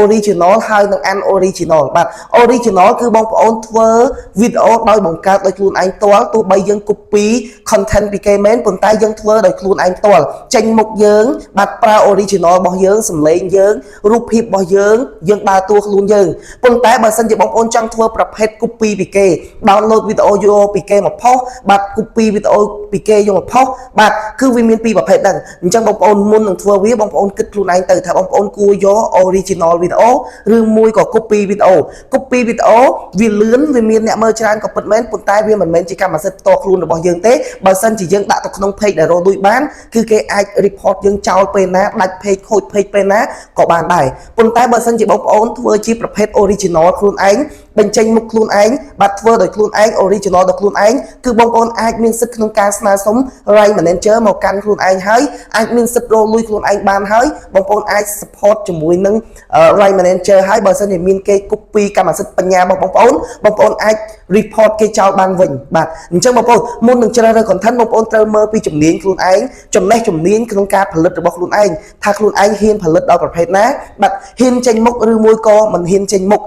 original ហើយនឹង unoriginal បាទ original គឺបងប្អូនធ្វើវីដេអូដោយបង្កើតដោយខ្លួនឯងផ្ទាល់ទោះបីយើង copy content ពីគេមែនប៉ុន្តែយើងធ្វើដោយខ្លួនឯងផ្ទាល់ចេញមុខយើងបាទប្រើ original របស់យើងសម្លេងយើងរូបភាពរបស់យើងដើរតួខ្លួនយើងប៉ុន្តែបើសិនជាបងប្អូនចង់ធ្វើប្រភេទ copy ពីគេ download វីដេអូយកពីគេមកផុសបាទ copy វីដេអូពីគេយកមកផុសបាទគឺវាមានពីរប្រភេទហ្នឹងអញ្ចឹងបងប្អូនមុននឹងធ្វើវាបងប្អូនគិតខ្លួនឯងទៅថាបងប្អូនគួរយក original វីដេអូឬមួយក៏ copy វីដេអូ copy វីដេអូវាលឿនវាមានអ្នកមើលច្រើនក៏ពិតមែនប៉ុន្តែវាមិនមែនជាកម្មសិទ្ធិផ្ទាល់ខ្លួនរបស់យើងទេបើសិនជាយើងដាក់ទៅក្នុង page ដែលរកលុយបានគឺគេអាច report យើងចោលពេលណាដាច់ page ខូច page ពេលណាក៏បានដែរប៉ុន្តែបើសិនជាបងប្អូនធ្វើជាប្រភេទ original ខ្លួនឯងបញ្ចេញមុខខ្លួនឯងបាទធ្វើដោយខ្លួនឯង original ដោយខ្លួនឯងគឺបងប្អូនអាចមានសិទ្ធិក្នុងការស្នើសុំ right manager មកកាន់ខ្លួនឯងហើយអាចមានសិទ្ធិរកលុយខ្លួនឯងបានហើយបងប្អូនអាច support ជាមួយនឹង right manager ហើយបើសិនជាមានគេ copy កម្មសិទ្ធិបញ្ញារបស់បងប្អូនអាច report គេចោលបានវិញបាទអញ្ចឹងបងប្អូនមុននឹងជ្រើសរើស content បងប្អូនត្រូវមើលពីជំនាញខ្លួនឯងចំណេះជំនាញក្នុងការផលិតរបស់ខ្លួនឯងថាខ្លួនឯងហ៊ានផលិតដល់ប្រភេទណាបាទហ៊ានចេញមុខឬមួយក៏មិនហ៊ានចេញមុខ